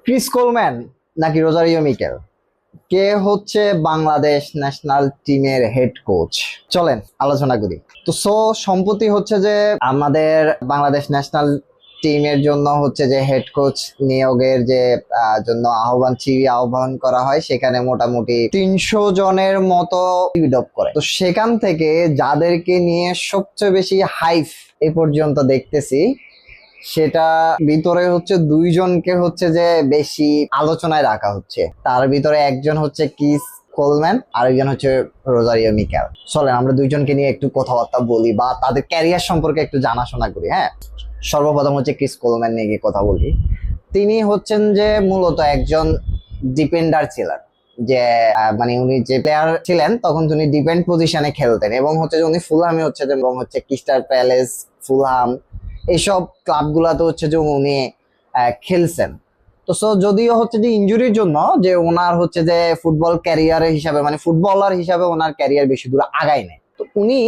Chris Coleman নাকি Rosario Mikel, কে হচ্ছে Bangladesh national টিমের হেড কোচ? চলেন আলোচনা করি। তো সম্প্রতি হচ্ছে যে আমাদের বাংলাদেশ ন্যাশনাল টিমের জন্য হচ্ছে যে হেড কোচ নিয়োগের যে জন্য আহ্বান করা হয়, সেখানে মোটামুটি 300 জনের মতো বিডপ করে। তো সেখান থেকে যাদেরকে নিয়ে সবচেয়ে বেশি হাইপ এ পর্যন্ত দেখতেছি, সেটা ভিতরে হচ্ছে দুইজনকে হচ্ছে যে বেশি আলোচনায় রাখা হচ্ছে। তার ভিতরে একজন হচ্ছে ক্রিস কোলম্যান, আরেকজন হচ্ছে রোজারিও মিকেল। চলেন আমরা দুইজনকে নিয়ে একটু কথাবার্তা বলি বা তাদের ক্যারিয়ার সম্পর্কে একটু জানাশোনা করি। হ্যাঁ, সর্বপ্রথম হচ্ছে ক্রিস কোলম্যান নিয়ে কথা বলি। তিনি হচ্ছেন যে মূলত একজন ডিফেন্ডার ছিলেন, যে মানে উনি যে প্লেয়ার ছিলেন তখন তিনি ডিফেন্ড পজিশনে খেলতেন, এবং হচ্ছে যে উনি ফুলহামে হচ্ছে যে এবং হচ্ছে ক্রিস্টাল প্যালেস, ফুলহাম এইসব ক্লাবগুলাতে হচ্ছে যে উনি খেলছেন। তো যদিও হচ্ছে যে ইনজুরির জন্য যে ওনার হচ্ছে যে ফুটবল ক্যারিয়ারের হিসাবে মানে ফুটবলার হিসাবে ওনার ক্যারিয়ার বেশি দূর আগায় নেই। তো উনি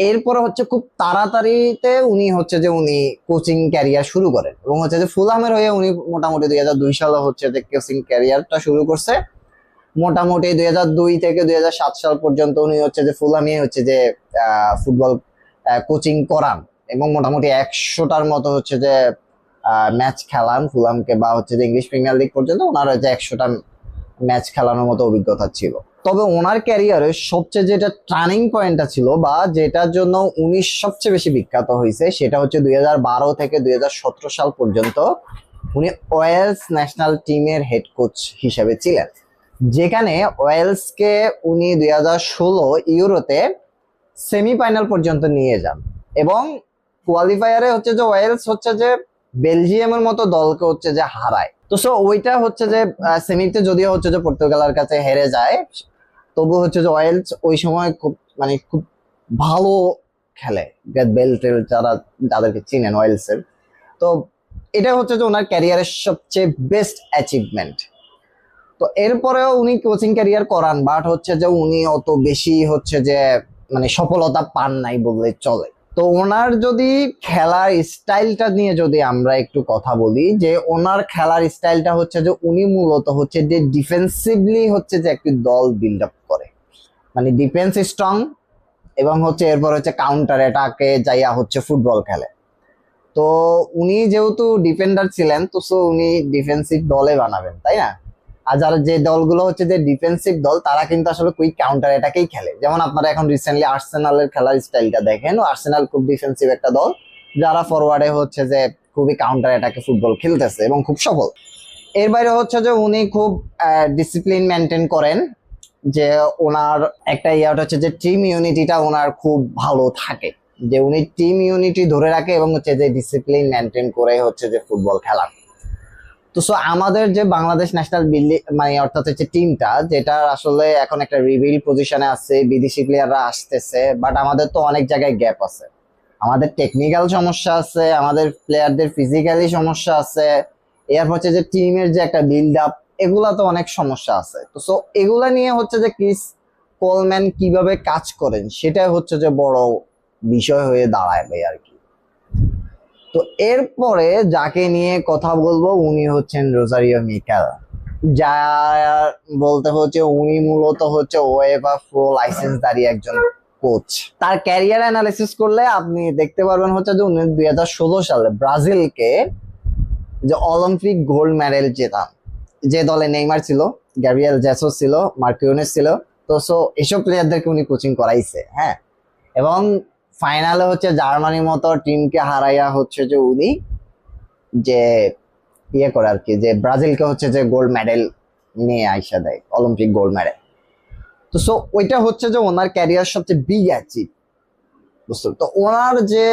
এরপরে হচ্ছে খুব তাড়াতাড়িতে উনি হচ্ছে যে উনি কোচিং ক্যারিয়ার শুরু করেন, এবং হচ্ছে যে ফুলহামের হয়ে উনি মোটামুটি 2002 সালে হচ্ছে যে কোচিং ক্যারিয়ারটা শুরু করছে। মোটামুটি 2002 থেকে 2007 সাল পর্যন্ত উনি হচ্ছে যে ফুলহামে হচ্ছে যে ফুটবল কোচিং করান, এবং মোটামুটি 100টার মতো হচ্ছে যে ম্যাচ খেলান ফুলহামকে, বা হচ্ছে যে ইংলিশ প্রিমিয়ার লিগ পর্যন্ত ওনার হচ্ছে 100টা ম্যাচ খেলানোর মতো অভিজ্ঞতা ছিল। তবে ওনার ক্যারিয়ারের সবচেয়ে যেটা টার্নিং পয়েন্টটা ছিল বা যেটার জন্য উনি সবচেয়ে বেশি বিখ্যাত হয়েছে, সেটা হচ্ছে 2012 থেকে 2017 সাল পর্যন্ত উনি ওয়েলস ন্যাশনাল টিমের হেড কোচ হিসেবে ছিলেন, যেখানে ওয়েলসকে উনি 2016 ইউরোতে সেমিফাইনাল পর্যন্ত নিয়ে যান, এবং কোয়ালিফায়ারে হচ্ছে যে ওয়েলস হচ্ছে যে বেলজিয়ামের মতো দলকে হচ্ছে যে হারায়। তো ওইটা হচ্ছে যে সেমিতে যদিও হচ্ছে যে পর্তুগালের কাছে হেরে যায়, তবু হচ্ছে যে ওয়েলস ওই সময় খুব মানে খুব ভালো খেলে। বেল যাদেরকে চিনেন ওয়েলসের, তো এটা হচ্ছে যে ওনার ক্যারিয়ারের সবচেয়ে বেস্ট অ্যাচিভমেন্ট। তো এরপরেও উনি কোচিং ক্যারিয়ার করান, বাট হচ্ছে যে উনি অত বেশি হচ্ছে যে মানে সফলতা পান নাই বললে চলে। তো ওনার যদি খেলার স্টাইলটা নিয়ে যদি আমরা একটু কথা বলি, যে ওনার খেলার স্টাইলটা হচ্ছে যে উনি মূলত হচ্ছে যে ডিফেন্সিভলি হচ্ছে যে একটি দল বিল্ড আপ করে, মানে ডিফেন্স স্ট্রং, এবং হচ্ছে এরপর হচ্ছে কাউন্টার অ্যাটাকে যাইয়া হচ্ছে ফুটবল খেলে। তো উনি যেহেতু ডিফেন্ডার ছিলেন, তো উনি ডিফেন্সিভ দলে বানাবেন, তাই না? আর যারা যে দলগুলো হচ্ছে যে ডিফেন্সিভ দল, তারা কিন্তু আসলে কুইক কাউন্টার অ্যাটাকেই খেলে। যেমন আপনারা এখন রিসেন্টলি আর্সেনালের খেলার স্টাইলটা দেখেন, আর্সেনাল খুব ডিফেন্সিভ একটা দল, যারা ফরওয়ার্ডে হচ্ছে যে খুবই কাউন্টার অ্যাটাকে ফুটবল খেলতেছে এবং খুব সফল। এর বাইরে হচ্ছে যে উনি খুব ডিসিপ্লিন মেনটেন করেন, যে ওনার একটা ইয়াটা হচ্ছে যে টিম ইউনিটিটা ওনার খুব ভালো থাকে, যে উনি টিম ইউনিটি ধরে রাখে এবং হচ্ছে যে ডিসিপ্লিন মেনটেন করে হচ্ছে যে ফুটবল খেলান। তো আমাদের যে বাংলাদেশ ন্যাশনাল মানে অর্থাৎ হচ্ছে টিমটা, যেটা আসলে এখন একটা রিবিল্ড পজিশনে আছে, বিদেশি প্লেয়াররা আসতেছে, বাট আমাদের তো অনেক জায়গায় গ্যাপ আছে। আমাদের টেকনিক্যাল সমস্যা আছে, আমাদের প্লেয়ারদের ফিজিক্যালি সমস্যা আছে, এর হচ্ছে যে টিমের যে একটা বিল্ড আপ, এগুলা তো অনেক সমস্যা আছে। তো এগুলা নিয়ে হচ্ছে যে ক্রিস কোলম্যান কিভাবে কাজ করেন, সেটাই হচ্ছে যে বড় বিষয় হয়ে দাঁড়ায় আর কি। তো এরপরে যাকে নিয়ে কথা বলবো উনি হচ্ছেন রোজারিও মিকেল, যা বলতে হচ্ছে উনি মূলত হচ্ছে ওয়েফা প্রো লাইসেন্সধারী একজন কোচ। তার ক্যারিয়ার অ্যানালিসিস করলে আপনি দেখতে পারবেন হচ্ছে যে উনি 2016 সালে ব্রাজিলকে যে অলিম্পিক গোল্ড মেডেল জেতান, যে দলে নেইমার ছিল, গ্যাব্রিয়েল জেসুস ছিল, মার্কিউনেস ছিল। তো এসব প্লেয়ারদেরকে উনি কোচিং করাইছে। হ্যাঁ, এবং ফাইনালে হচ্ছে জার্মানির মতো টিমকে হারাইয়া হচ্ছে যে উনি যে ইয়ে করে আর কি, যে ব্রাজিলকে হচ্ছে যে গোল্ড মেডেল নিয়ে আইসা দেয়, অলিম্পিক গোল্ড মেডেল। তো ওইটা হচ্ছে যে ওনার ক্যারিয়ার সবচেয়ে বিগ অ্যাচিভ, বুঝছো? তো ওনার যে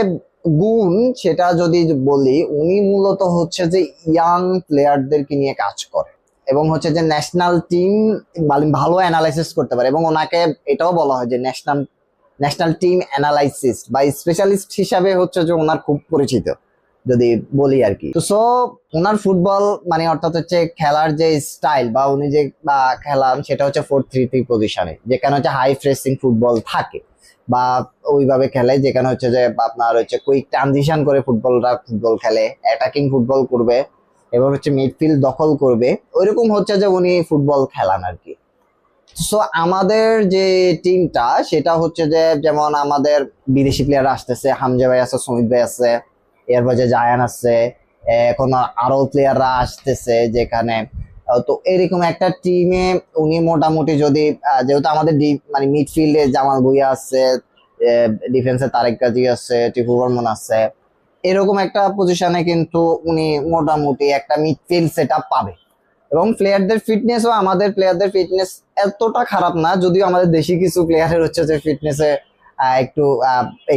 গুণ সেটা যদি বলি, উনি মূলত হচ্ছে যে ইয়াং প্লেয়ারদেরকে নিয়ে কাজ করে, এবং হচ্ছে যে ন্যাশনাল টিম ভালো অ্যানালাইসিস করতে পারে, এবং ওনাকে এটাও বলা হয় যে ন্যাশনাল টিম অ্যানালাইসিস বা স্পেশালিস্ট হিসাবে হচ্ছে যে ওনার খুব পরিচিত যদি বলি আর কি। তো ওনার ফুটবল মানে অর্থাৎ হচ্ছে খেলার যে স্টাইল বা উনি যে খেলান, সেটা হচ্ছে 4-3-3 পজিশনে, যেখানে হচ্ছে হাই প্রেসিং ফুটবল থাকে, বা ওইভাবে খেলে যেখানে হচ্ছে যে আপনার হচ্ছে কুইক ট্রানজিশন করে ফুটবল খেলে, অ্যাটাকিং ফুটবল করবে, এবার হচ্ছে মিডফিল্ড দখল করবে, ওইরকম হচ্ছে যে উনি ফুটবল খেলান আর কি। সো আমাদের যে টিমটা সেটা হচ্ছে যে, যেমন আমাদের বিদেশি প্লেয়ার আসতেছে, হামজা ভাই আছে, সুমিত ভাই আছে, এরপর যে জায়ান আছে, এখন আরো প্লেয়াররা আসতেছে যেখানে। তো এরকম একটা টিমে উনি মোটামুটি যদি যেহেতু আমাদের মানে মিডফিল্ডে জামাল ভুঁইয়া আছে, ডিফেন্সে তারেক গাজী আছে, টিপু বর্মন আছে, এরকম একটা পজিশনে কিন্তু উনি মোটামুটি একটা মিডফিল্ড সেট আপ পাবে। এবং প্লেয়ারদের ফিটনেসও, আমাদের প্লেয়ারদের ফিটনেস এতটা খারাপ না, যদিও আমাদের দেশি কিছু প্লেয়ারের হচ্ছে যে ফিটনেসে একটু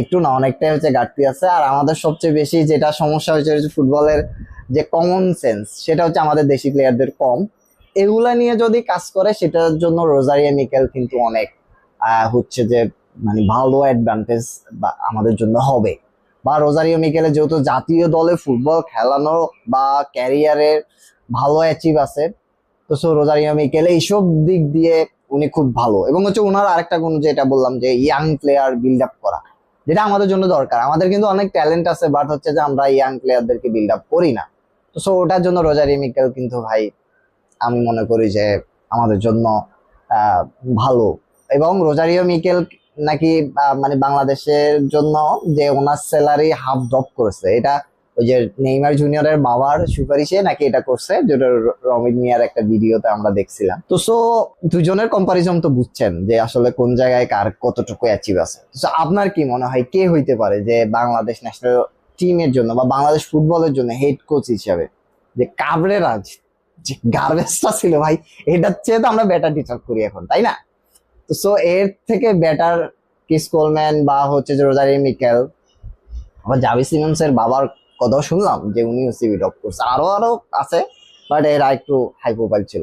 একটু না অনেকটাই হচ্ছে ঘাটতি আছে। আর আমাদের সবচেয়ে বেশি যেটা সমস্যা হচ্ছে ফুটবলের যে কমন সেন্স, সেটা হচ্ছে আমাদের দেশি প্লেয়ারদের কম। এগুলা নিয়ে যদি কাজ করে সেটার জন্য রোজারিও মিকেল কিন্তু অনেক হচ্ছে যে মানে ভালো অ্যাডভান্টেজ বা আমাদের জন্য হবে। বা রোজারিও মিকেলের যেহেতু জাতীয় দলে ফুটবল খেলানো বা ক্যারিয়ারের ভালো অ্যাচিভ আছে, তো সো রোজারিও মিকেল এইসব দিক দিয়ে উনি খুব ভালো। এবং হচ্ছে ওনার আরেকটা গুণ যেটা বললাম যে ইয়াং প্লেয়ার বিল্ড আপ করা, যেটা আমাদের জন্য দরকার। আমাদের কিন্তু অনেক ট্যালেন্ট আছে, বাট হচ্ছে যে আমরা ইয়াং প্লেয়ারদেরকে বিল্ড আপ করি না। তো সো ওটার জন্য রোজারিও মিকেল কিন্তু ভাই আমি মনে করি যে আমাদের জন্য আহ ভালো। এবং রোজারিও মিকেল নাকি মানে বাংলাদেশের জন্য যে ওনার স্যালারি হাফ ড্রপ করেছে, এটা ওই যে নেইমার জুনিয়রের বাবার সুপারিশে নাকি এটা করছে, যেটা রমিন মিয়ার একটা ভিডিওতে আমরা দেখছিলাম। তো সো দুজনের কম্পারিজন তো বুঝছেন যে আসলে কোন জায়গায় কার কতটুকু অ্যাচিভ আছে। তো আপনার কি মনে হয় কে হইতে পারে যে বাংলাদেশ ন্যাশনাল টিমের জন্য বা বাংলাদেশ ফুটবলের জন্য হেড কোচ হিসাবে? যে কাবরেরা যে গার্বেজটা ছিল ভাই, এটার চেয়ে তো আমরা বেটার ডিজার্ভ করি এখন, তাই না? তো সো এর থেকে বেটার কিস কোলম্যান বা হচ্ছে যে রোজারিও মিকেল, আবার জাভি সিমন্সের বাবার কথাও শুনলাম যে উনিও সিভি ড্রপ করছে, আরো আরো আছে, বাট এরা একটু হাই প্রোফাইল ছিল।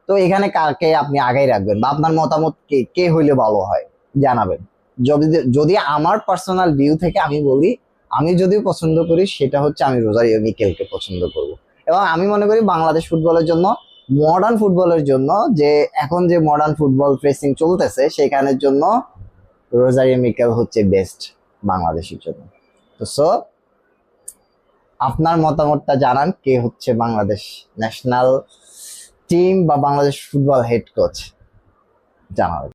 তো এখানে কাকে আপনি আগেই রাখবেন বা আপনার মতামত কে কে হইলে ভালো হয় জানাবেন। যদি যদি আমার পার্সোনাল ভিউ থেকে আমি বলি, আমি যদিও পছন্দ করি সেটা হচ্ছে আমি রোজারিও মিকেলকে পছন্দ করব। এবং আমি মনে করি বাংলাদেশ ফুটবলের জন্য, মডার্ন ফুটবলের জন্য, যে এখন যে মডার্ন ফুটবল প্রেসিং চলতেছে সেখানের জন্য রোজারিও মিকেল হচ্ছে বেস্ট বাংলাদেশের জন্য। তো সো আপনার মতামতটা জানান, কে হচ্ছে বাংলাদেশ ন্যাশনাল টিম বা বাংলাদেশ ফুটবল হেড কোচ, জানাবেন।